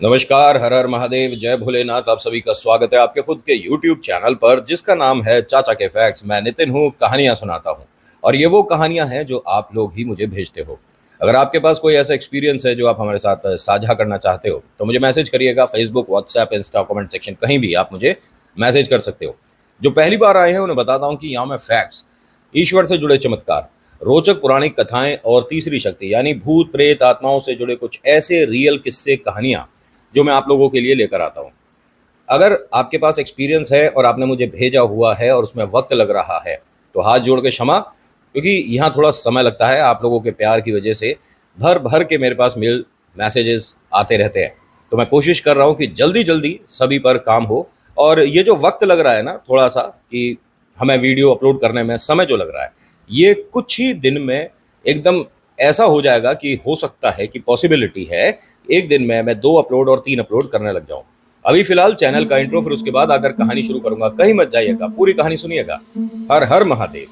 नमस्कार, हर हर महादेव, जय भोलेनाथ। आप सभी का स्वागत है आपके खुद के YouTube चैनल पर, जिसका नाम है चाचा के फैक्ट्स। मैं नितिन हूँ, कहानियाँ सुनाता हूँ और ये वो कहानियाँ हैं जो आप लोग ही मुझे भेजते हो। अगर आपके पास कोई ऐसा एक्सपीरियंस है जो आप हमारे साथ साझा करना चाहते हो तो मुझे मैसेज करिएगा। Facebook, WhatsApp, Insta, comment section, कहीं भी आप मुझे मैसेज कर सकते हो। जो पहली बार आए हैं उन्हें बताता हूँ कि यहाँ मैं फैक्ट्स, ईश्वर से जुड़े चमत्कार, रोचक पौराणिक कथाएं और तीसरी शक्ति यानी भूत प्रेत आत्माओं से जुड़े कुछ ऐसे रियल किस्से, कहानियां जो मैं आप लोगों के लिए लेकर आता हूं। अगर आपके पास एक्सपीरियंस है और आपने मुझे भेजा हुआ है और उसमें वक्त लग रहा है तो हाथ जोड़ के क्षमा, क्योंकि यहाँ थोड़ा समय लगता है। आप लोगों के प्यार की वजह से भर भर के मेरे पास मेल मैसेजेस आते रहते हैं, तो मैं कोशिश कर रहा हूँ कि जल्दी जल्दी सभी पर काम हो। और ये जो वक्त लग रहा है ना, थोड़ा सा कि हमें वीडियो अपलोड करने में समय जो लग रहा है, ये कुछ ही दिन में एकदम ऐसा हो जाएगा कि हो सकता है कि पॉसिबिलिटी है एक दिन में मैं 2 अपलोड और 3 अपलोड करने लग जाऊं। अभी फिलहाल चैनल का इंट्रो, फिर उसके बाद आकर कहानी शुरू करूंगा। कहीं मत जाइएगा, पूरी कहानी सुनिएगा। हर हर महादेव।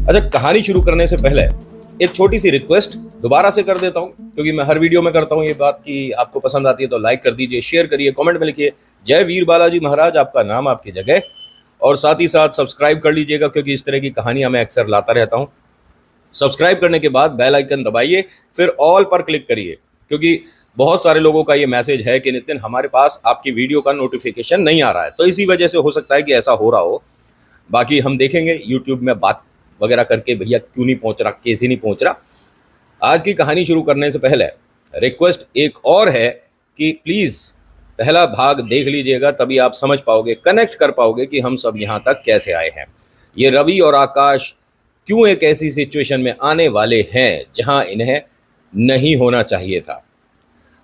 अच्छा, कहानी शुरू करने से पहले एक छोटी सी रिक्वेस्ट दोबारा से कर देता हूं, क्योंकि मैं हर वीडियो में करता हूं ये बात कि आपको पसंद आती है तो लाइक कर दीजिए, शेयर करिए, कमेंट में लिखिए जय वीर बालाजी महाराज, आपका नाम आपकी जगह। और साथ ही साथ सब्सक्राइब कर लीजिएगा, क्योंकि इस तरह की कहानियां मैं अक्सर लाता रहता हूं। सब्सक्राइब करने के बाद बेल आइकन दबाइए, फिर ऑल पर क्लिक करिए, क्योंकि बहुत सारे लोगों का ये मैसेज है कि नितिन, हमारे पास आपकी वीडियो का नोटिफिकेशन नहीं आ रहा है, तो इसी वजह से हो सकता है कि ऐसा हो रहा हो। बाकी हम देखेंगे यूट्यूब में बात वगैरह करके भैया क्यों नहीं पहुंच रहा, कैसे नहीं पहुंच रहा। आज की कहानी शुरू करने से पहले रिक्वेस्ट एक और है कि प्लीज़ पहला भाग देख लीजिएगा, तभी आप समझ पाओगे, कनेक्ट कर पाओगे कि हम सब यहाँ तक कैसे आए हैं। ये रवि और आकाश क्यों एक ऐसी सिचुएशन में आने वाले हैं जहाँ इन्हें नहीं होना चाहिए था।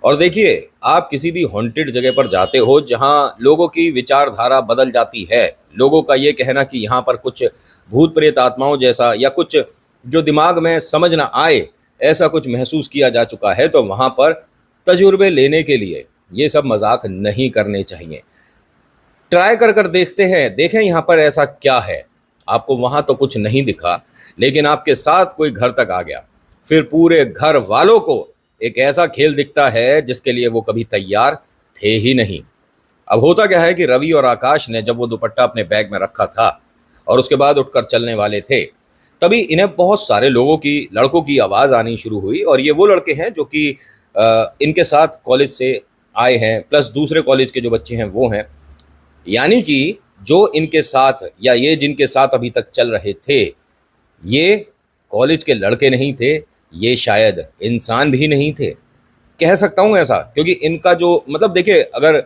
और देखिए, आप किसी भी हॉन्टेड जगह पर जाते हो जहाँ लोगों की विचारधारा बदल जाती है, लोगों का ये कहना कि यहाँ पर कुछ भूत प्रेत आत्माओं जैसा या कुछ जो दिमाग में समझ ना आए ऐसा कुछ महसूस किया जा चुका है, तो वहाँ पर तजुर्बे लेने के लिए ये सब मजाक नहीं करने चाहिए। ट्राई कर कर देखते हैं, देखें यहाँ पर ऐसा क्या है। आपको वहाँ तो कुछ नहीं दिखा, लेकिन आपके साथ कोई घर तक आ गया, फिर पूरे घर वालों को एक ऐसा खेल दिखता है जिसके लिए वो कभी तैयार थे ही नहीं। अब होता क्या है कि रवि और आकाश ने जब वो दुपट्टा अपने बैग में रखा था और उसके बाद उठकर चलने वाले थे, तभी इन्हें बहुत सारे लड़कों की आवाज़ आनी शुरू हुई। और ये वो लड़के हैं जो कि इनके साथ कॉलेज से आए हैं, प्लस दूसरे कॉलेज के जो बच्चे हैं वो हैं। यानी कि जो इनके साथ या ये जिनके साथ अभी तक चल रहे थे, ये कॉलेज के लड़के नहीं थे, ये शायद इंसान भी नहीं थे। कह सकता हूँ ऐसा, क्योंकि इनका जो मतलब देखिए, अगर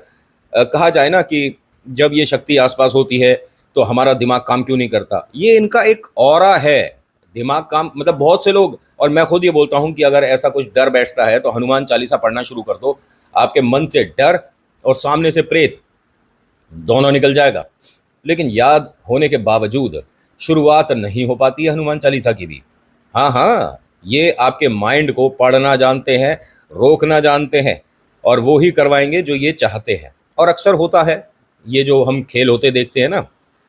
कहा जाए ना कि जब ये शक्ति आसपास होती है तो हमारा दिमाग काम क्यों नहीं करता, ये इनका एक ऑरा है। दिमाग काम मतलब बहुत से लोग, और मैं खुद ये बोलता हूँ कि अगर ऐसा कुछ डर बैठता है तो हनुमान चालीसा पढ़ना शुरू कर दो, आपके मन से डर और सामने से प्रेत दोनों निकल जाएगा। लेकिन याद होने के बावजूद शुरुआत नहीं हो पाती है हनुमान चालीसा की भी। हाँ हाँ, ये आपके माइंड को पढ़ना जानते हैं, रोकना जानते हैं, और वो ही करवाएंगे जो ये चाहते हैं। और अक्सर होता है ये जो हम खेल होते देखते हैं ना,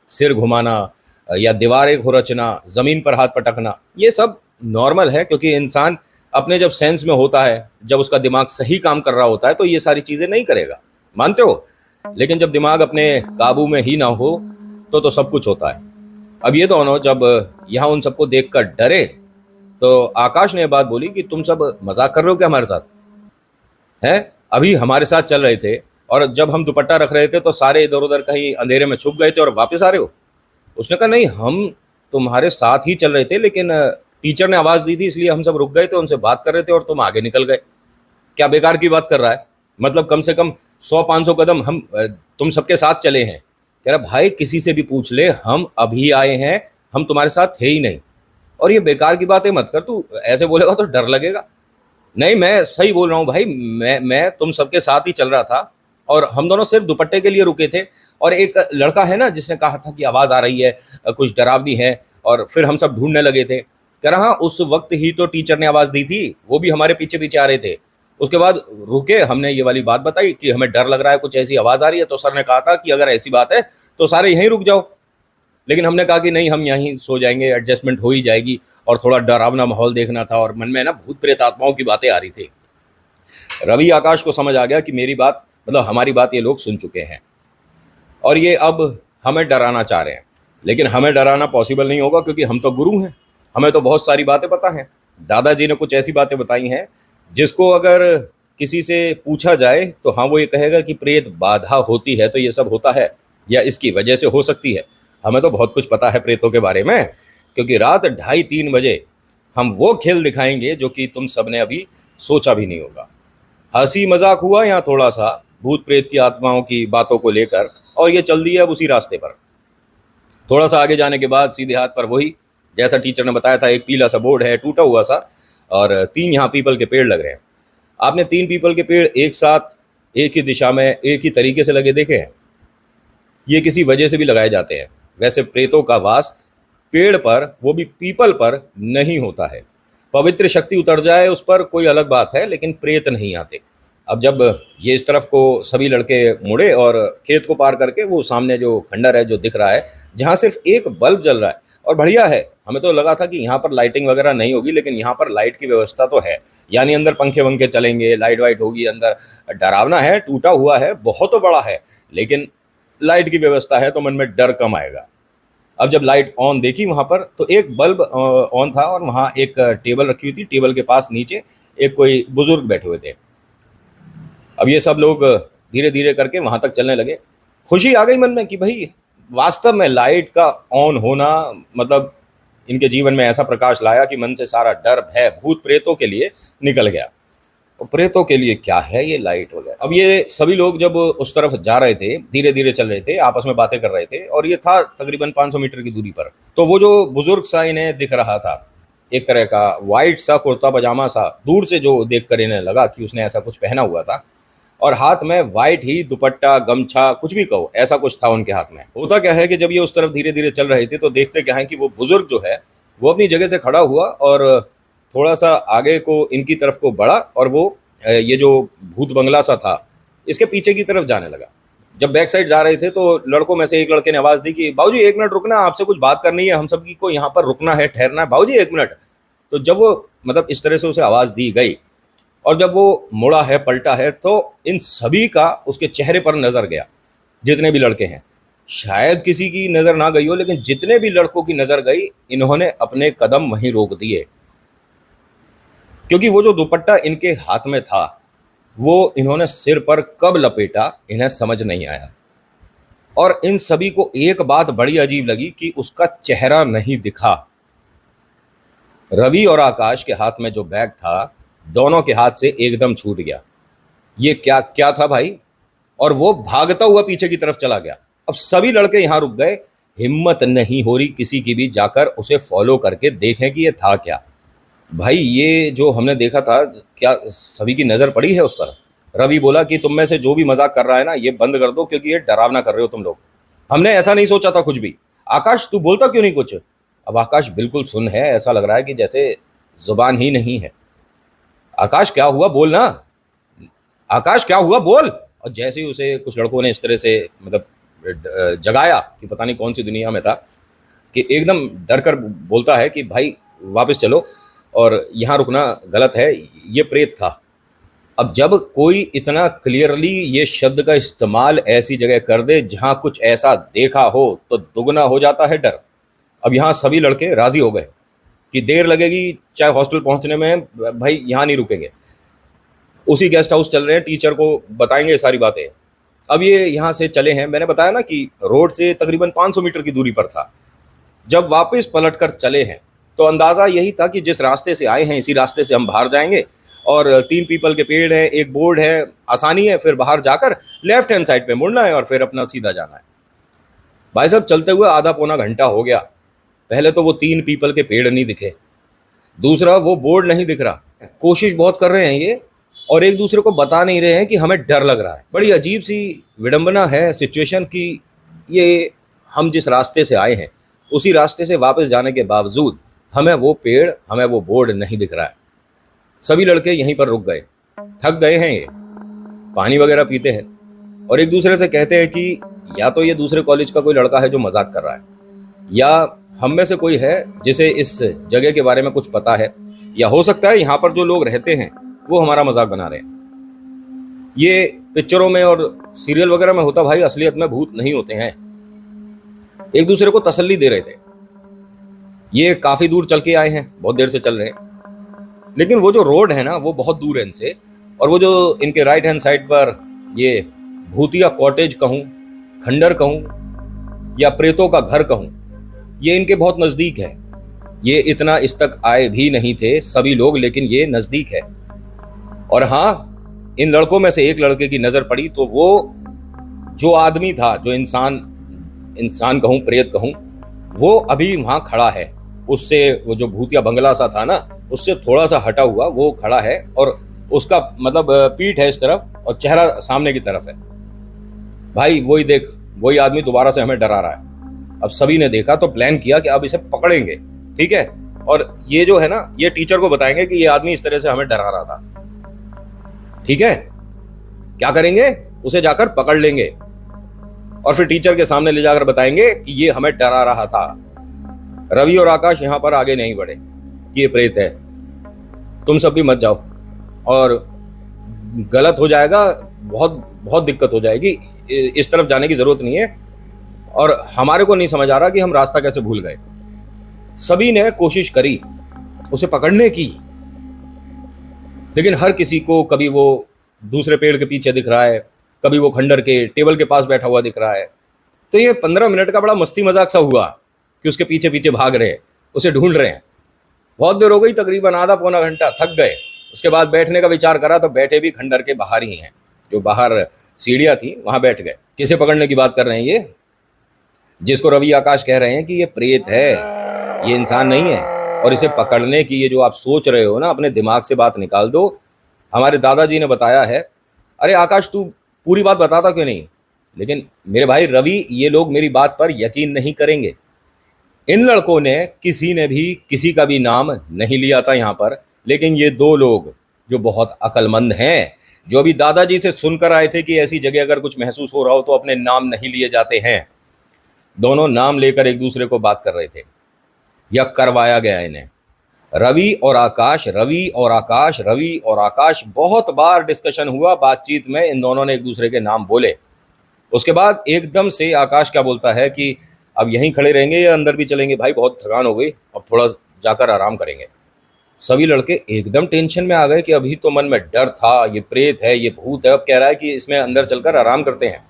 सिर घुमाना या दीवारें खुरचना, ज़मीन पर हाथ पटकना, ये सब नॉर्मल है, क्योंकि इंसान अपने जब सेंस में होता है, जब उसका दिमाग सही काम कर रहा होता है तो ये सारी चीज़ें नहीं करेगा, मानते हो। लेकिन जब दिमाग अपने काबू में ही ना हो तो सब कुछ होता है। अब ये दोनों जब यहाँ उन सबको देखकर डरे तो आकाश ने ये बात बोली कि तुम सब मजाक कर रहे हो क्या हमारे साथ? हैं, अभी हमारे साथ चल रहे थे और जब हम दुपट्टा रख रहे थे तो सारे इधर उधर कहीं अंधेरे में छुप गए थे और वापस आ रहे हो। उसने कहा नहीं, हम तुम्हारे साथ ही चल रहे थे, लेकिन टीचर ने आवाज़ दी थी इसलिए हम सब रुक गए थे, उनसे बात कर रहे थे और तुम आगे निकल गए। क्या बेकार की बात कर रहा है? मतलब कम से कम 100-500 कदम हम तुम सबके साथ चले हैं। कह रहा भाई, किसी से भी पूछ ले, हम अभी आए हैं, हम तुम्हारे साथ थे ही नहीं। और ये बेकार की बातें मत कर, तू ऐसे बोलेगा तो डर लगेगा। नहीं, मैं सही बोल रहा हूँ भाई, मैं तुम सबके साथ ही चल रहा था और हम दोनों सिर्फ दुपट्टे के लिए रुके थे। और एक लड़का है ना जिसने कहा था कि आवाज़ आ रही है, कुछ डरावनी है, और फिर हम सब ढूंढने लगे थे। कह रहा हाँ, उस वक्त ही तो टीचर ने आवाज़ दी थी, वो भी हमारे पीछे पीछे आ रहे थे। उसके बाद रुके, हमने ये वाली बात बताई कि हमें डर लग रहा है, कुछ ऐसी आवाज़ आ रही है। तो सर ने कहा था कि अगर ऐसी बात है तो सारे यहीं रुक जाओ। लेकिन हमने कहा कि नहीं, हम यहीं सो जाएंगे, एडजस्टमेंट हो ही जाएगी। और थोड़ा डरावना माहौल देखना था और मन में ना भूत प्रेत आत्माओं की बातें आ रही थी। रवि आकाश को समझ आ गया कि मेरी बात, मतलब हमारी बात ये लोग सुन चुके हैं और ये अब हमें डराना चाह रहे हैं। लेकिन हमें डराना पॉसिबल नहीं होगा, क्योंकि हम तो गुरु हैं, हमें तो बहुत सारी बातें पता हैं। दादाजी ने कुछ ऐसी बातें बताई हैं जिसको अगर किसी से पूछा जाए तो हाँ, वो ये कहेगा कि प्रेत बाधा होती है तो ये सब होता है, या इसकी वजह से हो सकती है। हमें तो बहुत कुछ पता है प्रेतों के बारे में, क्योंकि रात 2:30-3 बजे हम वो खेल दिखाएंगे जो कि तुम सबने अभी सोचा भी नहीं होगा। हंसी मजाक हुआ यहाँ थोड़ा सा भूत प्रेत की आत्माओं की बातों को लेकर, और ये चल दिया अब उसी रास्ते पर। थोड़ा सा आगे जाने के बाद सीधे हाथ पर वही, जैसा टीचर ने बताया था, एक पीला सा बोर्ड है टूटा हुआ सा, और 3 यहाँ पीपल के पेड़ लग रहे हैं। आपने 3 पीपल के पेड़ एक साथ एक ही दिशा में एक ही तरीके से लगे देखे हैं? ये किसी वजह से भी लगाए जाते हैं। वैसे प्रेतों का वास पेड़ पर, वो भी पीपल पर, नहीं होता है। पवित्र शक्ति उतर जाए उस पर कोई अलग बात है, लेकिन प्रेत नहीं आते। अब जब ये इस तरफ को सभी लड़के मुड़े और खेत को पार करके वो सामने जो खंडर है जो दिख रहा है, जहाँ सिर्फ एक बल्ब जल रहा है, और बढ़िया है। हमें तो लगा था कि यहाँ पर लाइटिंग वगैरह नहीं होगी, लेकिन यहाँ पर लाइट की व्यवस्था तो है। यानी अंदर पंखे वंखे चलेंगे, लाइट वाइट होगी अंदर। डरावना है, टूटा हुआ है, बहुत बड़ा है, लेकिन लाइट की व्यवस्था है तो मन में डर कम आएगा। अब जब लाइट ऑन देखी वहाँ पर, तो एक बल्ब ऑन था और वहाँ एक टेबल रखी हुई थी। टेबल के पास नीचे एक कोई बुजुर्ग बैठे हुए थे। अब ये सब लोग धीरे धीरे करके वहाँ तक चलने लगे। खुशी आ गई मन में कि भाई वास्तव में लाइट का ऑन होना मतलब इनके जीवन में ऐसा प्रकाश लाया कि मन से सारा डर भय भूत प्रेतों के लिए निकल गया। और प्रेतों के लिए क्या है ये लाइट वगैरह। अब ये सभी लोग जब उस तरफ जा रहे थे, धीरे धीरे चल रहे थे, आपस में बातें कर रहे थे, और ये था तकरीबन 500 मीटर की दूरी पर। तो वो जो बुजुर्ग सा इन्हें दिख रहा था, एक तरह का वाइट सा कुर्ता पजामा सा, दूर से जो देख कर इन्हें लगा कि उसने ऐसा कुछ पहना हुआ था, और हाथ में वाइट ही दुपट्टा गमछा कुछ भी कहो ऐसा कुछ था उनके हाथ में। होता क्या है कि जब ये उस तरफ धीरे धीरे चल रहे थे तो देखते क्या है कि वो बुजुर्ग जो है वो अपनी जगह से खड़ा हुआ और थोड़ा सा आगे को इनकी तरफ को बढ़ा, और वो ये जो भूत बंगला सा था इसके पीछे की तरफ जाने लगा। जब बैक साइड जा रहे थे तो लड़कों में से एक लड़के ने आवाज़ दी कि बाबूजी 1 मिनट रुकना, आपसे कुछ बात करनी है, हम सबकी को यहाँ पर रुकना है, ठहरना है, बाबूजी 1 मिनट। तो जब वो मतलब इस तरह से उसे आवाज़ दी गई और जब वो मुड़ा है, पलटा है, तो इन सभी का उसके चेहरे पर नजर गया। जितने भी लड़के हैं, शायद किसी की नज़र ना गई हो, लेकिन जितने भी लड़कों की नज़र गई, इन्होंने अपने कदम वहीं रोक दिए, क्योंकि वो जो दुपट्टा इनके हाथ में था वो इन्होंने सिर पर कब लपेटा इन्हें समझ नहीं आया। और इन सभी को एक बात बड़ी अजीब लगी कि उसका चेहरा नहीं दिखा। रवि और आकाश के हाथ में जो बैग था दोनों के हाथ से एकदम छूट गया। ये क्या क्या था भाई? और वो भागता हुआ पीछे की तरफ चला गया। अब सभी लड़के यहां रुक गए, हिम्मत नहीं हो रही किसी की भी जाकर उसे फॉलो करके देखें कि ये था क्या। भाई ये जो हमने देखा था, क्या सभी की नजर पड़ी है उस पर? रवि बोला कि तुम में से जो भी मजाक कर रहा है ना, ये बंद कर दो, क्योंकि ये डरावना कर रहे हो तुम लोग। हमने ऐसा नहीं सोचा था कुछ भी। आकाश तू बोलता क्यों नहीं कुछ? अब आकाश बिल्कुल सुन है, ऐसा लग रहा है कि जैसे जुबान ही नहीं है। आकाश क्या हुआ, बोल ना, आकाश क्या हुआ, बोल। और जैसे ही उसे कुछ लड़कों ने इस तरह से मतलब जगाया कि पता नहीं कौन सी दुनिया में था, कि एकदम डर कर बोलता है कि भाई वापस चलो और यहाँ रुकना गलत है, ये प्रेत था। अब जब कोई इतना क्लियरली ये शब्द का इस्तेमाल ऐसी जगह कर दे जहाँ कुछ ऐसा देखा हो तो दुगना हो जाता है डर। अब यहाँ सभी लड़के राजी हो गए कि देर लगेगी चाहे हॉस्टल पहुँचने में, भाई यहाँ नहीं रुकेंगे, उसी गेस्ट हाउस चल रहे हैं, टीचर को बताएंगे सारी बातें। अब ये यहाँ से चले हैं, मैंने बताया ना कि रोड से तकरीबन 500 मीटर की दूरी पर था। जब वापस पलट कर चले हैं तो अंदाज़ा यही था कि जिस रास्ते से आए हैं इसी रास्ते से हम बाहर जाएंगे, और 3 पीपल के पेड़ है, एक बोर्ड है, आसानी है, फिर बाहर जाकर लेफ्ट हैंड साइड पे मुड़ना है और फिर अपना सीधा जाना है। भाई साहब चलते हुए आधा पौना घंटा हो गया। पहले तो वो 3 पीपल के पेड़ नहीं दिखे, दूसरा वो बोर्ड नहीं दिख रहा। कोशिश बहुत कर रहे हैं ये और एक दूसरे को बता नहीं रहे हैं कि हमें डर लग रहा है। बड़ी अजीब सी विडंबना है सिचुएशन की। ये हम जिस रास्ते से आए हैं उसी रास्ते से वापस जाने के बावजूद हमें वो पेड़, हमें वो बोर्ड नहीं दिख रहा है। सभी लड़के यहीं पर रुक गए, थक गए हैं, ये पानी वगैरह पीते हैं और एक दूसरे से कहते हैं कि या तो ये दूसरे कॉलेज का कोई लड़का है जो मजाक कर रहा है, या हम में से कोई है जिसे इस जगह के बारे में कुछ पता है, या हो सकता है यहाँ पर जो लोग रहते हैं वो हमारा मजाक बना रहे हैं। ये पिक्चरों में और सीरियल वगैरह में होता भाई, असलियत में भूत नहीं होते हैं। एक दूसरे को तसल्ली दे रहे थे। ये काफी दूर चल के आए हैं, बहुत देर से चल रहे हैं, लेकिन वो जो रोड है ना वो बहुत दूर है इनसे, और वो जो इनके राइट हैंड साइड पर ये भूतिया कॉटेज कहूं, खंडर कहूं या प्रेतों का घर कहूं, ये इनके बहुत नजदीक है। ये इतना इस तक आए भी नहीं थे सभी लोग, लेकिन ये नजदीक है। और हाँ, इन लड़कों में से एक लड़के की नजर पड़ी तो वो जो आदमी था, जो इंसान कहूं, प्रेत कहूं, वो अभी वहां खड़ा है। उससे वो जो भूतिया बंगला सा था ना, उससे थोड़ा सा हटा हुआ वो खड़ा है, और उसका मतलब पीठ है इस तरफ और चेहरा सामने की तरफ है। भाई वही देख, वही आदमी दोबारा से हमें डरा रहा है। अब सभी ने देखा तो प्लान किया कि अब इसे पकड़ेंगे, ठीक है, और ये जो है ना, ये टीचर को बताएंगे कि ये आदमी इस तरह से हमें डरा रहा था, ठीक है। क्या करेंगे, उसे जाकर पकड़ लेंगे और फिर टीचर के सामने ले जाकर बताएंगे कि ये हमें डरा रहा था। रवि और आकाश यहां पर आगे नहीं बढ़े कि ये प्रेत है, तुम सब भी मत जाओ, और गलत हो जाएगा, बहुत बहुत दिक्कत हो जाएगी, इस तरफ जाने की जरूरत नहीं है, और हमारे को नहीं समझ आ रहा कि हम रास्ता कैसे भूल गए। सभी ने कोशिश करी उसे पकड़ने की, लेकिन हर किसी को कभी वो दूसरे पेड़ के पीछे दिख रहा है, कभी वो खंडर के टेबल के पास बैठा हुआ दिख रहा है। तो ये 15 मिनट का बड़ा मस्ती मजाक सा हुआ कि उसके पीछे पीछे भाग रहे हैं, उसे ढूंढ रहे हैं। बहुत देर हो गई, तकरीबन आधा पौना घंटा, थक गए। उसके बाद बैठने का विचार करा तो बैठे भी खंडर के बाहर ही हैं, जो बाहर सीढ़ियाँ थी वहां बैठ गए। किसे पकड़ने की बात कर रहे हैं ये, जिसको रवि आकाश कह रहे हैं कि ये प्रेत है, ये इंसान नहीं है, और इसे पकड़ने की ये जो आप सोच रहे हो ना, अपने दिमाग से बात निकाल दो। हमारे दादाजी ने बताया है। अरे आकाश, तू पूरी बात बताता क्यों नहीं? लेकिन मेरे भाई रवि, ये लोग मेरी बात पर यकीन नहीं करेंगे। इन लड़कों ने किसी ने भी किसी का भी नाम नहीं लिया था यहाँ पर, लेकिन ये दो लोग जो बहुत अक्लमंद हैं, जो अभी दादाजी से सुनकर आए थे कि ऐसी जगह अगर कुछ महसूस हो रहा हो तो अपने नाम नहीं लिए जाते हैं, दोनों नाम लेकर एक दूसरे को बात कर रहे थे, या करवाया गया इन्हें। रवि और आकाश, रवि और आकाश, रवि और आकाश, बहुत बार डिस्कशन हुआ, बातचीत में इन दोनों ने एक दूसरे के नाम बोले। उसके बाद एकदम से आकाश क्या बोलता है कि अब यहीं खड़े रहेंगे या अंदर भी चलेंगे? भाई बहुत थकान हो गई, अब थोड़ा जाकर आराम करेंगे। सभी लड़के एकदम टेंशन में आ गए कि अभी तो मन में डर था, ये प्रेत है, ये भूत है, अब कह रहा है कि इसमें अंदर चलकर आराम करते हैं।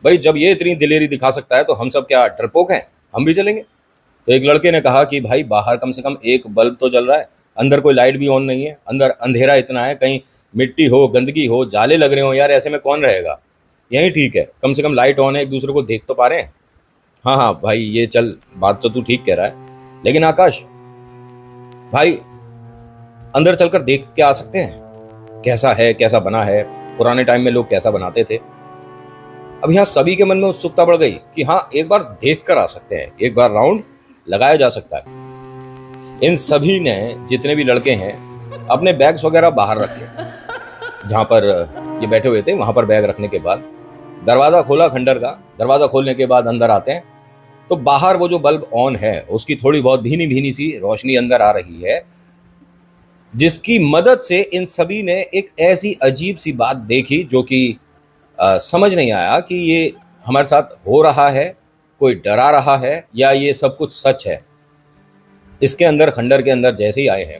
भाई जब ये इतनी दिलेरी दिखा सकता है तो हम सब क्या डरपोक हैं, हम भी चलेंगे? तो एक लड़के ने कहा कि भाई बाहर कम से कम एक बल्ब तो जल रहा है, अंदर कोई लाइट भी ऑन नहीं है, अंदर अंधेरा इतना है, कहीं मिट्टी हो, गंदगी हो, जाले लग रहे हो यार, ऐसे में कौन रहेगा? यही ठीक है, कम से कम लाइट ऑन है, एक दूसरे को देख तो पा रहे हैं। हाँ हाँ भाई, ये चल, बात तो तू ठीक कह रहा है, लेकिन आकाश भाई अंदर चलकर देख के आ सकते हैं, कैसा है, कैसा बना है, पुराने टाइम में लोग कैसा बनाते थे। अब यहाँ सभी के मन में उत्सुकता बढ़ गई कि हाँ, एक बार देख कर आ सकते हैं, एक बार राउंड लगाया जा सकता है। इन सभी ने, जितने भी लड़के हैं, अपने बैग्स वगैरह बाहर रखे, जहां पर ये बैठे हुए थे वहां पर बैग रखने के बाद दरवाजा खोला खंडर का। दरवाजा खोलने के बाद अंदर आते हैं तो बाहर वो जो बल्ब ऑन है उसकी थोड़ी बहुत भीनी भीनी सी रोशनी अंदर आ रही है, जिसकी मदद से इन सभी ने एक ऐसी अजीब सी बात देखी जो कि समझ नहीं आया कि ये हमारे साथ हो रहा है, कोई डरा रहा है, या ये सब कुछ सच है। इसके अंदर, खंडर के अंदर जैसे ही आए हैं,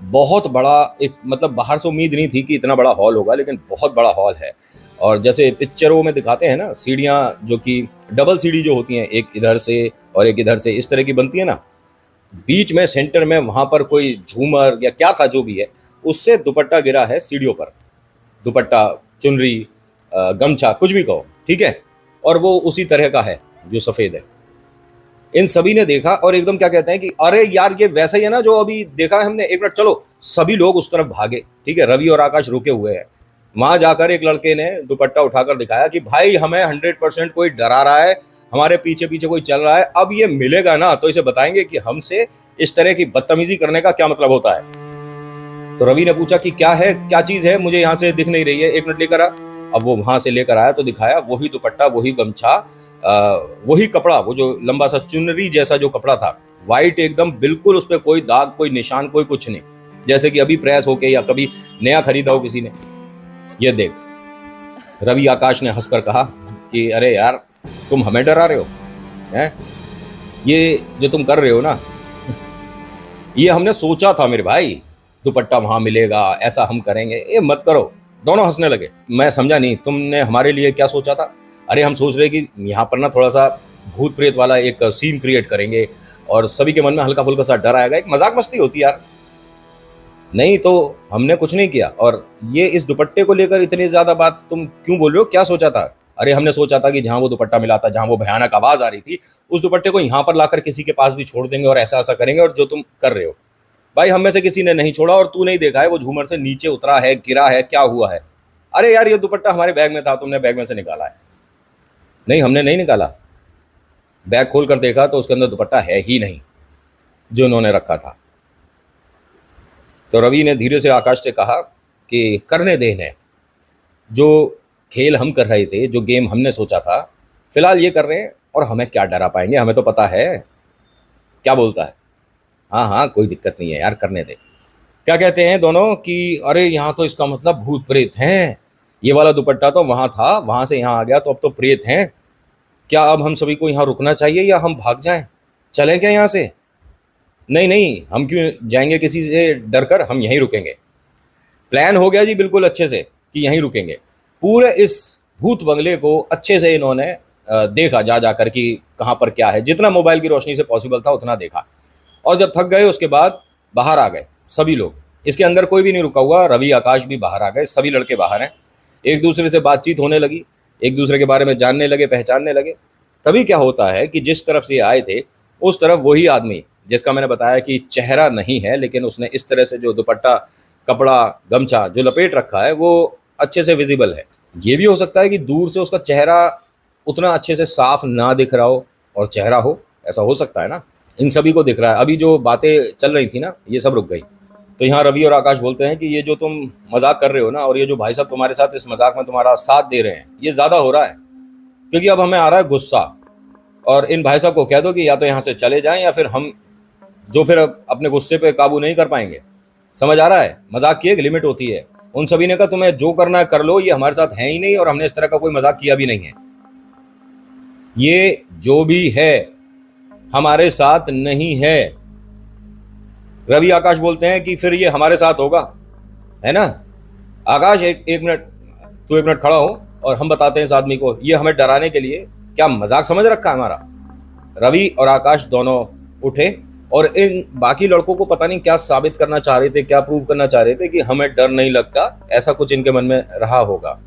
बहुत बड़ा एक, मतलब बाहर से उम्मीद नहीं थी कि इतना बड़ा हॉल होगा, लेकिन बहुत बड़ा हॉल है। और जैसे पिक्चरों में दिखाते हैं ना, सीढ़ियाँ जो कि डबल सीढ़ी जो होती हैं, एक इधर से और एक इधर से, इस तरह की बनती है ना, बीच में सेंटर में वहाँ पर कोई झूमर या क्या था जो भी है, उससे दुपट्टा गिरा है सीढ़ियों पर, दुपट्टा, चुनरी, गमछा, कुछ भी कहो, ठीक है, और वो उसी तरह का है जो सफ़ेद है। इन सभी ने देखा और एकदम क्या कहते हैं कि अरे यार, ये वैसा ही है ना जो अभी देखा है हमने, एक मिनट चलो। सभी लोग उस तरफ भागे, ठीक है, रवि और आकाश रुके हुए हैं। वहां जाकर एक लड़के ने दुपट्टा उठाकर दिखाया कि भाई हमें 100% कोई डरा रहा है, हमारे पीछे पीछे कोई चल रहा है, अब ये मिलेगा ना तो इसे बताएंगे कि हमसे इस तरह की बदतमीजी करने का क्या मतलब होता है। तो रवि ने पूछा कि क्या है, क्या चीज है, मुझे यहाँ से दिख नहीं रही है, 1 मिनट लेकर आ। अब वो वहां से लेकर आया तो दिखाया वही दुपट्टा, वही गमछा, वही कपड़ा, वो जो लंबा सा चुनरी जैसा जो कपड़ा था, वाइट एकदम, बिल्कुल उस पर कोई दाग, कोई निशान, कोई कुछ नहीं, जैसे कि अभी प्रेस होके या कभी नया खरीदा हो किसी ने। ये देख। रवि आकाश ने हंसकर कहा कि अरे यार, तुम हमें डरा रहे हो हैं? ये जो तुम कर रहे हो ना, ये हमने सोचा था मेरे भाई, दुपट्टा वहां मिलेगा, ऐसा हम करेंगे, ये मत करो। दोनों हंसने लगे। मैं समझा नहीं, तुमने हमारे लिए क्या सोचा था? अरे हम सोच रहे कि यहाँ पर ना थोड़ा सा भूत प्रेत वाला एक सीन क्रिएट करेंगे और सभी के मन में हल्का फुल्का सा डर आएगा, एक मजाक मस्ती होती यार। नहीं तो हमने कुछ नहीं किया। और ये इस दुपट्टे को लेकर इतनी ज्यादा बात तुम क्यों बोल रहे हो, क्या सोचा था? अरे हमने सोचा था कि जहां वो दुपट्टा मिला था, जहां वो भयानक आवाज आ रही थी, उस दुपट्टे को यहाँ पर लाकर किसी के पास भी छोड़ देंगे और ऐसा ऐसा करेंगे, और जो तुम कर रहे हो भाई, हम में से किसी ने नहीं छोड़ा, और तू नहीं देखा है वो झूमर से नीचे उतरा है, गिरा है, क्या हुआ है? अरे यार, ये दुपट्टा हमारे बैग में था, तुमने बैग में से निकाला है। नहीं, हमने नहीं निकाला। बैग खोल कर देखा तो उसके अंदर दुपट्टा है ही नहीं जो उन्होंने रखा था। तो रवि ने धीरे से आकाश से कहा कि करने दे इन्हें, जो खेल हम कर रहे थे, जो गेम हमने सोचा था, फिलहाल ये कर रहे हैं, और हमें क्या डरा पाएंगे, हमें तो पता है। क्या बोलता है? हाँ हाँ, कोई दिक्कत नहीं है यार, करने दे। क्या कहते हैं दोनों कि अरे यहाँ तो इसका मतलब भूत प्रेत हैं, ये वाला दुपट्टा तो वहाँ था, वहाँ से यहाँ आ गया, तो अब तो प्रेत हैं। क्या अब हम सभी को यहाँ रुकना चाहिए या हम भाग जाएं? चलें क्या यहाँ से? नहीं नहीं, हम क्यों जाएंगे किसी से डर कर, हम यहीं रुकेंगे। प्लान हो गया जी बिल्कुल अच्छे से कि यहीं रुकेंगे। पूरे इस भूत बंगले को अच्छे से इन्होंने देखा जा जाकर कि कहाँ पर क्या है, जितना मोबाइल की रोशनी से पॉसिबल था उतना देखा, और जब थक गए उसके बाद बाहर आ गए सभी लोग। इसके अंदर कोई भी नहीं रुका हुआ, रवि आकाश भी बाहर आ गए, सभी लड़के बाहर हैं। एक दूसरे से बातचीत होने लगी, एक दूसरे के बारे में जानने लगे, पहचानने लगे। तभी क्या होता है कि जिस तरफ से आए थे उस तरफ वही आदमी जिसका मैंने बताया कि चेहरा नहीं है, लेकिन उसने इस तरह से जो दुपट्टा, कपड़ा, गमछा जो लपेट रखा है वो अच्छे से विजिबल है। ये भी हो सकता है कि दूर से उसका चेहरा उतना अच्छे से साफ ना दिख रहा हो और चेहरा हो, ऐसा हो सकता है ना। इन सभी को दिख रहा है। अभी जो बातें चल रही थी ना, ये सब रुक गई। तो यहाँ रवि और आकाश बोलते हैं कि ये जो तुम मजाक कर रहे हो ना, और ये जो भाई साहब तुम्हारे साथ इस मजाक में तुम्हारा साथ दे रहे हैं, ये ज़्यादा हो रहा है, क्योंकि अब हमें आ रहा है गुस्सा। और इन भाई साहब को कह दो कि या तो यहाँ से चले जाएं, या फिर हम जो फिर अपने गुस्से पे काबू नहीं कर पाएंगे। समझ आ रहा है? मजाक की एक लिमिट होती है। उन सभी ने कहा तुम्हें जो करना है कर लो, ये हमारे साथ है ही नहीं, और हमने इस तरह का कोई मजाक किया भी नहीं है। ये जो भी है हमारे साथ नहीं है। रवि आकाश बोलते हैं कि फिर ये हमारे साथ होगा, है ना? आकाश एक मिनट, तू 1 मिनट खड़ा हो और हम बताते हैं इस आदमी को, ये हमें डराने के लिए क्या मजाक समझ रखा है हमारा। रवि और आकाश दोनों उठे और इन बाकी लड़कों को पता नहीं क्या साबित करना चाह रहे थे, क्या प्रूव करना चाह रहे थे कि हमें डर नहीं लगता, ऐसा कुछ इनके मन में रहा होगा।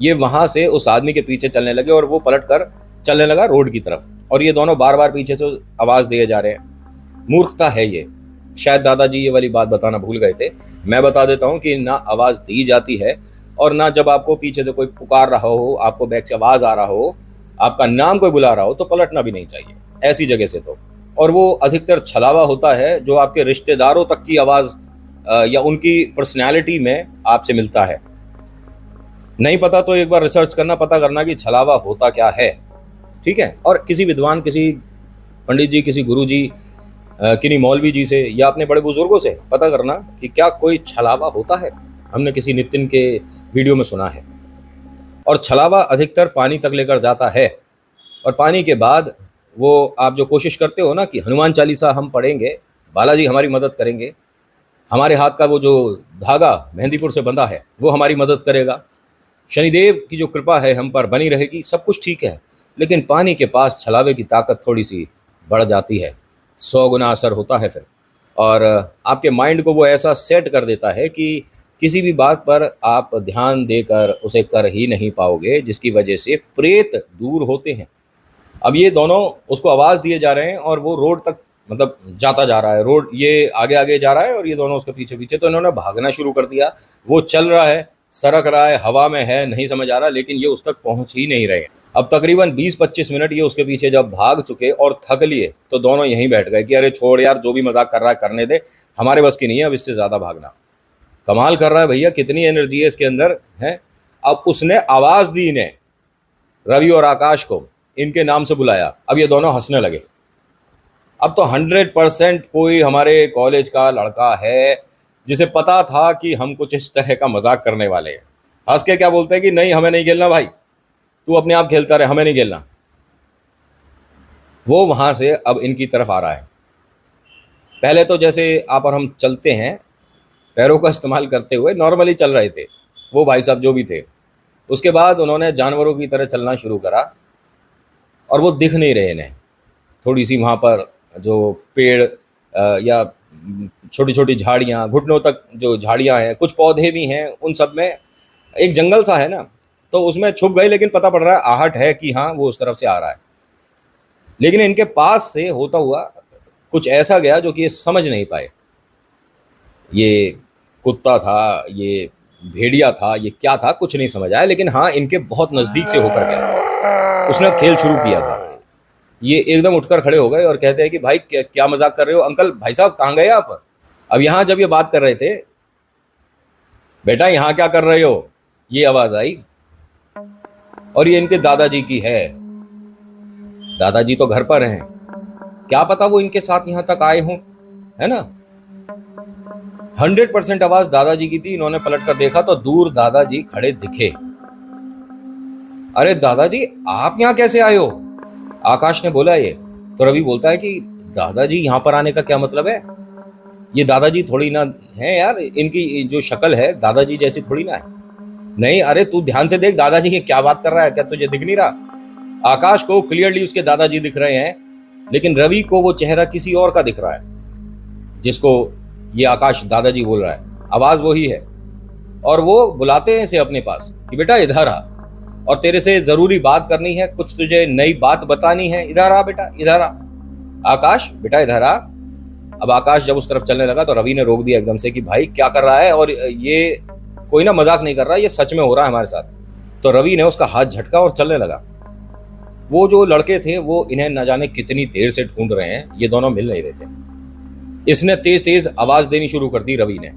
ये वहां से उस आदमी के पीछे चलने लगे और वो पलट कर चलने लगा रोड की तरफ, और ये दोनों बार बार पीछे से आवाज दिए जा रहे हैं। मूर्खता है ये। शायद दादाजी ये वाली बात बताना भूल गए थे। मैं बता देता हूँ कि ना आवाज दी जाती है, और ना जब आपको पीछे से कोई पुकार रहा हो, आपको बैक से आवाज आ रहा हो, आपका नाम कोई बुला रहा हो, तो पलटना भी नहीं चाहिए ऐसी जगह से तो। और वो अधिकतर छलावा होता है जो आपके रिश्तेदारों तक की आवाज या उनकी पर्सनैलिटी में आपसे मिलता है। नहीं पता तो एक बार रिसर्च करना, पता करना कि छलावा होता क्या है, ठीक है? और किसी विद्वान, किसी पंडित जी, किसी गुरु जी, किन्हीं मौलवी जी से या अपने बड़े बुजुर्गों से पता करना कि क्या कोई छलावा होता है। हमने किसी नितिन के वीडियो में सुना है। और छलावा अधिकतर पानी तक लेकर जाता है, और पानी के बाद वो आप जो कोशिश करते हो ना कि हनुमान चालीसा हम पढ़ेंगे, बालाजी हमारी मदद करेंगे, हमारे हाथ का वो जो धागा मेहंदीपुर से बंधा है वो हमारी मदद करेगा, शनिदेव की जो कृपा है हम पर बनी रहेगी, सब कुछ ठीक है। लेकिन पानी के पास छलावे की ताकत थोड़ी सी बढ़ जाती है, 100 गुना असर होता है फिर। और आपके माइंड को वो ऐसा सेट कर देता है कि किसी भी बात पर आप ध्यान देकर उसे कर ही नहीं पाओगे, जिसकी वजह से प्रेत दूर होते हैं। अब ये दोनों उसको आवाज़ दिए जा रहे हैं और वो रोड तक मतलब जाता जा रहा है, रोड ये आगे आगे जा रहा है और ये दोनों उसके पीछे पीछे। तो इन्होंने भागना शुरू कर दिया। वो चल रहा है, सरक रहा है, हवा में है, नहीं समझ आ रहा, लेकिन ये उस तक पहुंच ही नहीं रहे। अब तकरीबन 20-25 मिनट ये उसके पीछे जब भाग चुके और थक लिए, तो दोनों यहीं बैठ गए कि अरे छोड़ यार, जो भी मजाक कर रहा है करने दे, हमारे बस की नहीं है अब इससे ज़्यादा भागना। कमाल कर रहा है भैया, कितनी एनर्जी है इसके अंदर है। अब उसने आवाज दी इन्हें, रवि और आकाश को इनके नाम से बुलाया। अब ये दोनों हंसने लगे। अब तो 100% कोई हमारे कॉलेज का लड़का है जिसे पता था कि हम कुछ इस तरह का मजाक करने वाले हैं। हंस के क्या बोलते हैं कि नहीं हमें नहीं खेलना भाई, तू अपने आप खेलता रहे, हमें नहीं खेलना। वो वहां से अब इनकी तरफ आ रहा है। पहले तो जैसे आप और हम चलते हैं, पैरों का इस्तेमाल करते हुए नॉर्मली चल रहे थे वो भाई साहब जो भी थे। उसके बाद उन्होंने जानवरों की तरह चलना शुरू करा और वो दिख नहीं रहे इन्हें। थोड़ी सी वहाँ पर जो पेड़ या छोटी छोटी झाड़ियाँ, घुटनों तक जो झाड़ियाँ हैं, कुछ पौधे भी हैं, उन सब में एक जंगल सा है ना, तो उसमें छुप गए। लेकिन पता पड़ रहा है, आहट है कि हाँ वो उस तरफ से आ रहा है। लेकिन इनके पास से होता हुआ कुछ ऐसा गया जो कि ये समझ नहीं पाए, ये कुत्ता था, ये भेड़िया था, ये क्या था, कुछ नहीं समझ आया। लेकिन हाँ इनके बहुत नज़दीक से होकर गया। उसने खेल शुरू किया था। ये एकदम उठकर खड़े हो गए और कहते हैं कि भाई क्या मजाक कर रहे हो अंकल, भाई साहब कहाँ गए आप। अब यहाँ जब ये बात कर रहे थे, बेटा यहाँ क्या कर रहे हो, ये आवाज आई और ये इनके दादाजी की है। दादाजी तो घर पर हैं, क्या पता वो इनके साथ यहां तक आए हों, है ना। 100% आवाज दादाजी की थी। इन्होंने पलट कर देखा तो दूर दादाजी खड़े दिखे। अरे दादाजी आप यहां कैसे आए हो, आकाश ने बोला ये। तो रवि बोलता है कि दादाजी यहां पर आने का क्या मतलब है, ये दादाजी थोड़ी ना है यार, इनकी जो शक्ल है दादाजी जैसी थोड़ी ना है। नहीं अरे तू ध्यान से देख, दादाजी ये क्या बात कर रहा है, क्या तुझे दिख नहीं रहा। आकाश को क्लियरली उसके दादाजी दिख रहे हैं, लेकिन रवि को वो चेहरा किसी और का दिख रहा है जिसको ये आकाश दादाजी बोल रहा है। आवाज वही है और वो बुलाते हैं इसे अपने पास कि बेटा इधर आ, और तेरे से जरूरी बात करनी है, कुछ तुझे नई बात बतानी है, इधर आ बेटा, इधर आ। आकाश बेटा इधर आ। अब आकाश जब उस तरफ चलने लगा तो रवि ने रोक दिया एकदम से कि भाई क्या कर रहा है, और ये कोई ना मजाक नहीं कर रहा, ये सच में हो रहा है हमारे साथ। तो रवि ने उसका हाथ झटका और चलने लगा। वो जो लड़के थे वो इन्हें न जाने कितनी देर से ढूंढ रहे हैं, ये दोनों मिल नहीं रहे थे। इसने तेज तेज आवाज देनी शुरू कर दी रवि ने,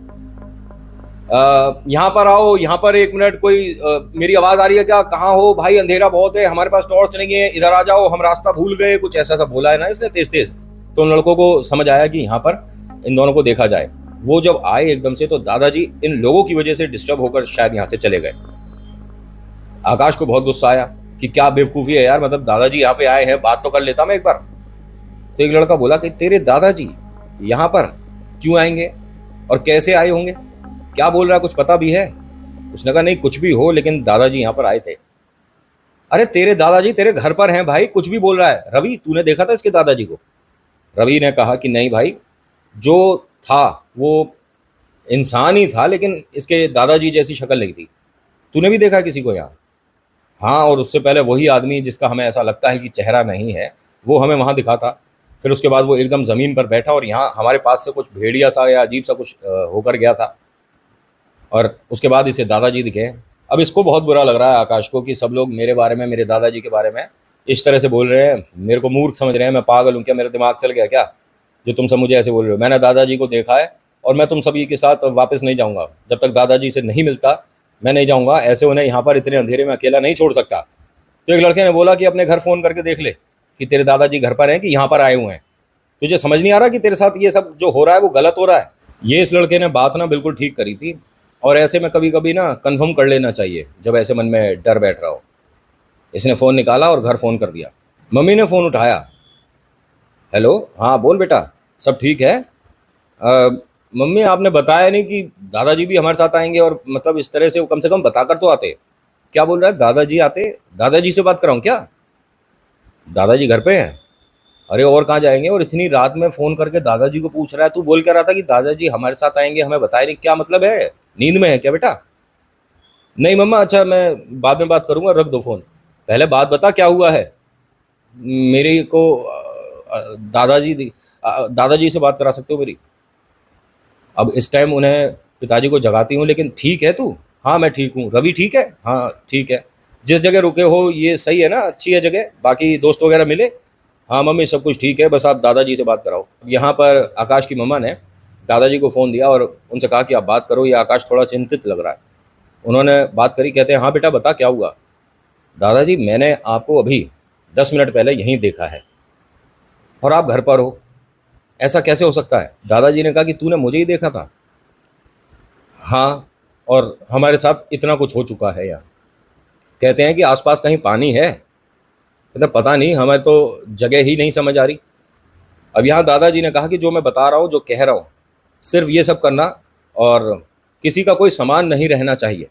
यहाँ पर आओ, यहाँ पर 1 मिनट, कोई मेरी आवाज आ रही है क्या, कहाँ हो भाई, अंधेरा बहुत है, हमारे पास टॉर्च नहीं है, इधर आ जाओ, हम रास्ता भूल गए, कुछ ऐसा सा बोला है ना इसने तेज तेज। तो उन लड़कों को समझ आया कि यहाँ पर इन दोनों को देखा जाए। वो जब आए एकदम से तो दादाजी इन लोगों की वजह से डिस्टर्ब होकर शायद यहाँ से चले गए। आकाश को बहुत गुस्सा आया कि क्या बेवकूफी है यार, मतलब दादाजी यहाँ पे आए हैं, बात तो कर लेता मैं एक बार। तो एक लड़का बोला कि तेरे दादाजी यहाँ पर क्यों आएंगे और कैसे आए होंगे, क्या बोल रहा है, कुछ पता भी है। उसने कहा नहीं कुछ भी हो, लेकिन दादाजी यहाँ पर आए थे। अरे तेरे दादाजी तेरे घर पर हैं भाई, कुछ भी बोल रहा है। रवि तूने देखा था इसके दादाजी को। रवि ने कहा कि नहीं भाई, जो था वो इंसान ही था, लेकिन इसके दादाजी जैसी शक्ल नहीं थी। तूने भी देखा किसी को यहाँ? हाँ, और उससे पहले वही आदमी जिसका हमें ऐसा लगता है कि चेहरा नहीं है, वो हमें वहाँ दिखा था। फिर उसके बाद वो एकदम ज़मीन पर बैठा और यहाँ हमारे पास से कुछ भेड़िया सा या अजीब सा कुछ होकर गया था, और उसके बाद इसे दादाजी दिखे। अब इसको बहुत बुरा लग रहा है आकाश को कि सब लोग मेरे बारे में, मेरे दादाजी के बारे में इस तरह से बोल रहे हैं, मेरे को मूर्ख समझ रहे हैं, मैं पागल हूँ क्या, मेरा दिमाग चल गया क्या, जो तुम सब मुझे ऐसे बोल रहे हो। मैंने दादाजी को देखा है और मैं तुम सभी के साथ वापस नहीं जाऊँगा, जब तक दादाजी से नहीं मिलता मैं नहीं जाऊँगा। ऐसे उन्हें यहाँ पर इतने अंधेरे में अकेला नहीं छोड़ सकता। तो एक लड़के ने बोला कि अपने घर फ़ोन करके देख ले कि तेरे दादाजी घर पर हैं कि यहाँ पर आए हुए हैं। तुझे समझ नहीं आ रहा कि तेरे साथ ये सब जो हो रहा है वो गलत हो रहा है। ये इस लड़के ने बात ना बिल्कुल ठीक करी थी, और ऐसे में कभी कभी ना कन्फर्म कर लेना चाहिए जब ऐसे मन में डर बैठ रहा हो। इसने फ़ोन निकाला और घर फ़ोन कर दिया। मम्मी ने फ़ोन उठाया। हेलो, हाँ बोल बेटा, सब ठीक है। मम्मी आपने बताया नहीं कि दादाजी भी हमारे साथ आएंगे, और मतलब इस तरह से वो कम से कम बता कर तो आते। क्या बोल रहा है, दादाजी आते? दादाजी से बात कराऊँ क्या? दादाजी घर पे हैं? अरे और कहाँ जाएंगे, और इतनी रात में फ़ोन करके दादाजी को पूछ रहा है। तू बोल क्या रहा था कि दादाजी हमारे साथ आएंगे, हमें बताया नहीं, क्या मतलब है, नींद में है क्या बेटा? नहीं मम्मा, अच्छा मैं बाद में बात करूँगा, रख दो फ़ोन, पहले बात बता क्या हुआ है। मेरे को दादाजी से बात करा सकते हो मेरी? अब इस टाइम उन्हें पिताजी को जगाती हूँ, लेकिन ठीक है तू? हाँ मैं ठीक हूँ। रवि ठीक है? हाँ ठीक है। जिस जगह रुके हो ये सही है ना, अच्छी है जगह, बाकी दोस्त वगैरह मिले? हाँ मम्मी सब कुछ ठीक है, बस आप दादाजी से बात कराओ। यहाँ पर आकाश की मम्मा ने दादाजी को फ़ोन दिया और उनसे कहा कि आप बात करो, ये आकाश थोड़ा चिंतित लग रहा है। उन्होंने बात करी, कहते हैं हाँ बेटा बता क्या हुआ। दादाजी मैंने आपको अभी 10 मिनट पहले यहीं देखा है और आप घर पर हो, ऐसा कैसे हो सकता है। दादाजी ने कहा कि तूने मुझे ही देखा था। हाँ, और हमारे साथ इतना कुछ हो चुका है यार। कहते हैं कि आसपास कहीं पानी है। कहते पता नहीं, हमें तो जगह ही नहीं समझ आ रही। अब यहाँ दादाजी ने कहा कि जो मैं बता रहा हूँ, जो कह रहा हूँ, सिर्फ ये सब करना और किसी का कोई सामान नहीं रहना चाहिए,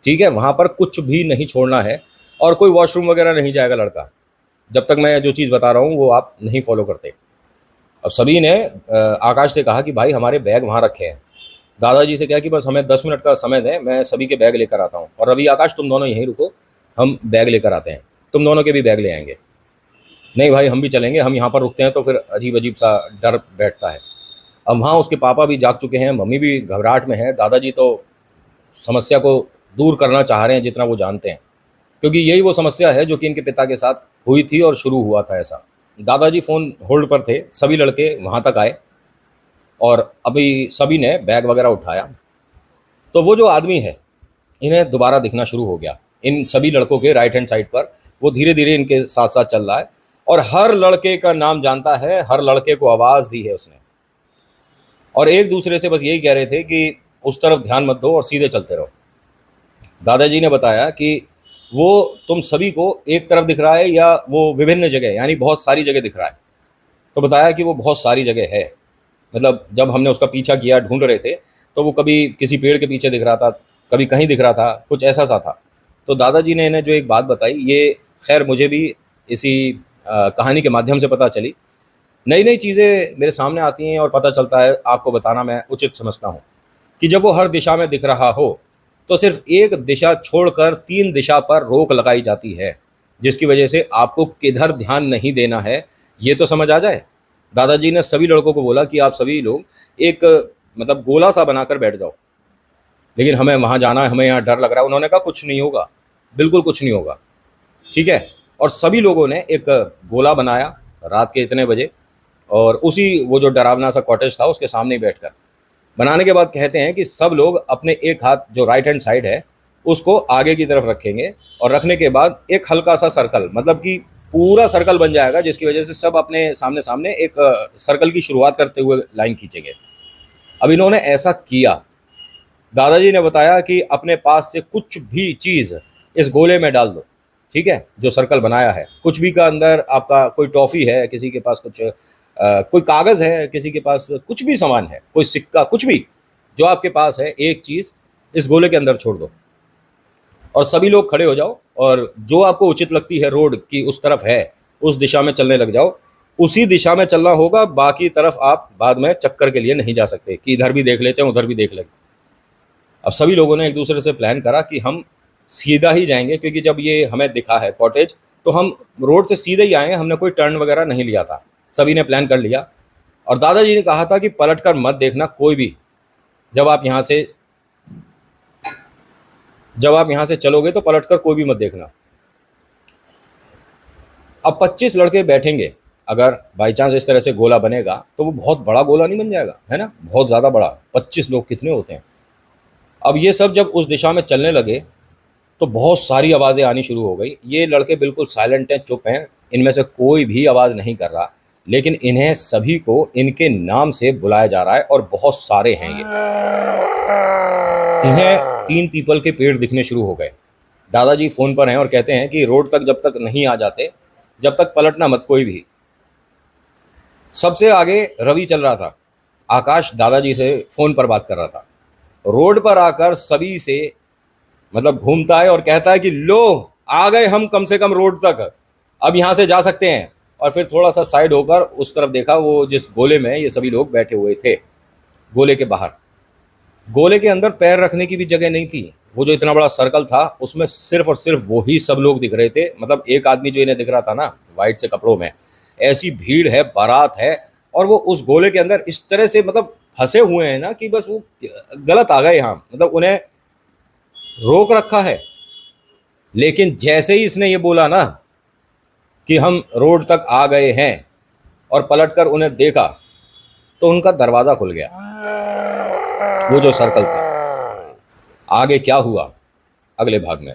ठीक है। वहाँ पर कुछ भी नहीं छोड़ना है और कोई वॉशरूम वगैरह नहीं जाएगा लड़का, जब तक मैं जो चीज़ बता रहा हूँ वो आप नहीं फॉलो करते। अब सभी ने आकाश से कहा कि भाई हमारे बैग वहाँ रखे हैं। दादाजी से कहा कि बस हमें 10 मिनट का समय दें, मैं सभी के बैग लेकर आता हूँ, और अभी आकाश तुम दोनों यहीं रुको, हम बैग लेकर आते हैं, तुम दोनों के भी बैग ले आएंगे। नहीं भाई हम भी चलेंगे, हम यहाँ पर रुकते हैं तो फिर अजीब अजीब सा डर बैठता है। अब वहाँ उसके पापा भी जाग चुके हैं, मम्मी भी घबराहट में है, दादाजी तो समस्या को दूर करना चाह रहे हैं जितना वो जानते हैं, क्योंकि यही वो समस्या है जो कि इनके पिता के साथ हुई थी और शुरू हुआ था ऐसा। दादाजी फ़ोन होल्ड पर थे, सभी लड़के वहाँ तक आए और अभी सभी ने बैग वगैरह उठाया तो वो जो आदमी है इन्हें दोबारा दिखना शुरू हो गया। इन सभी लड़कों के राइट हैंड साइड पर वो धीरे धीरे इनके साथ साथ चल रहा है और हर लड़के का नाम जानता है, हर लड़के को आवाज़ दी है उसने, और एक दूसरे से बस यही कह रहे थे कि उस तरफ ध्यान मत दो और सीधे चलते रहो। दादाजी ने बताया कि वो तुम सभी को एक तरफ दिख रहा है या वो विभिन्न जगह, यानी बहुत सारी जगह दिख रहा है। तो बताया कि वो बहुत सारी जगह है, मतलब जब हमने उसका पीछा किया, ढूंढ रहे थे, तो वो कभी किसी पेड़ के पीछे दिख रहा था, कभी कहीं दिख रहा था, कुछ ऐसा सा था। तो दादाजी ने इन्हें जो एक बात बताई, ये खैर मुझे भी इसी कहानी के माध्यम से पता चली। नई नई चीज़ें मेरे सामने आती हैं और पता चलता है, आपको बताना मैं उचित समझता हूँ कि जब वो हर दिशा में दिख रहा हो तो सिर्फ एक दिशा छोड़कर 3 दिशा पर रोक लगाई जाती है, जिसकी वजह से आपको किधर ध्यान नहीं देना है ये तो समझ आ जाए। दादाजी ने सभी लड़कों को बोला कि आप सभी लोग एक मतलब गोला सा बनाकर बैठ जाओ, लेकिन हमें वहाँ जाना है, हमें यहाँ डर लग रहा है। उन्होंने कहा कुछ नहीं होगा, बिल्कुल कुछ नहीं होगा, ठीक है। और सभी लोगों ने एक गोला बनाया रात के इतने बजे, और उसी वो जो डरावना सा कॉटेज था उसके सामने ही बैठकर बनाने के बाद कहते हैं कि सब लोग अपने एक हाथ जो राइट हैंड साइड है उसको आगे की तरफ रखेंगे, और रखने के बाद एक हल्का सा सर्कल, मतलब कि पूरा सर्कल बन जाएगा, जिसकी वजह से सब अपने सामने सामने एक सर्कल की शुरुआत करते हुए लाइन खींचेंगे। अब इन्होंने ऐसा किया। दादाजी ने बताया कि अपने पास से कुछ भी चीज़ इस गोले में डाल दो, ठीक है, जो सर्कल बनाया है, कुछ भी का अंदर आपका कोई टॉफ़ी है, किसी के पास कुछ कोई कागज़ है, किसी के पास कुछ भी सामान है, कोई सिक्का, कुछ भी जो आपके पास है, एक चीज़ इस गोले के अंदर छोड़ दो और सभी लोग खड़े हो जाओ, और जो आपको उचित लगती है रोड की उस तरफ है उस दिशा में चलने लग जाओ। उसी दिशा में चलना होगा, बाकी तरफ आप बाद में चक्कर के लिए नहीं जा सकते कि इधर भी देख लेते हैं उधर भी देख लेते। अब सभी लोगों ने एक दूसरे से प्लान करा कि हम सीधा ही जाएंगे, क्योंकि जब ये हमें दिखा है कॉटेज तो हम रोड से सीधे ही आएंगे, हमने कोई टर्न वगैरह नहीं लिया था। सभी ने प्लान कर लिया, और दादाजी ने कहा था कि पलट कर मत देखना कोई भी, जब आप यहाँ से चलोगे तो पलट कर कोई भी मत देखना। अब 25 लड़के बैठेंगे, अगर बाई चांस इस तरह से गोला बनेगा तो वो बहुत बड़ा गोला नहीं बन जाएगा, है ना, बहुत ज़्यादा बड़ा। 25 लोग कितने होते हैं। अब ये सब जब उस दिशा में चलने लगे तो बहुत सारी आवाज़ें आनी शुरू हो गई। ये लड़के बिल्कुल साइलेंट हैं, चुप हैं, इनमें से कोई भी आवाज़ नहीं कर रहा, लेकिन इन्हें सभी को इनके नाम से बुलाया जा रहा है, और बहुत सारे हैं ये। इन्हें 3 पीपल के पेड़ दिखने शुरू हो गए। दादाजी फ़ोन पर हैं और कहते हैं कि रोड तक जब तक नहीं आ जाते, जब तक पलटना मत कोई भी। सबसे आगे रवि चल रहा था, आकाश दादाजी से फ़ोन पर बात कर रहा था। रोड पर आकर सभी से मतलब घूमता है और कहता है कि लो आ गए हम कम से कम रोड तक, अब यहाँ से जा सकते हैं। और फिर थोड़ा सा साइड होकर उस तरफ देखा, वो जिस गोले में ये सभी लोग बैठे हुए थे, गोले के बाहर, गोले के अंदर पैर रखने की भी जगह नहीं थी। वो जो इतना बड़ा सर्कल था उसमें सिर्फ और सिर्फ वही सब लोग दिख रहे थे। मतलब एक आदमी जो इन्हें दिख रहा था ना वाइट से कपड़ों में, ऐसी भीड़ है, बारात है, और वो उस गोले के अंदर इस तरह से मतलब फंसे हुए हैं ना कि बस वो गलत आ गए यहाँ, मतलब उन्हें रोक रखा है। लेकिन जैसे ही इसने ये बोला ना कि हम रोड तक आ गए हैं और पलटकर उन्हें देखा, तो उनका दरवाज़ा खुल गया, वो जो सर्कल था। आगे क्या हुआ अगले भाग में।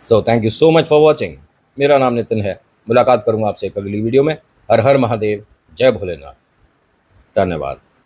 So thank you so much for watching. मेरा नाम नितिन है। मुलाकात करूंगा आपसे एक अगली वीडियो में। हर हर महादेव, जय भोलेनाथ, धन्यवाद।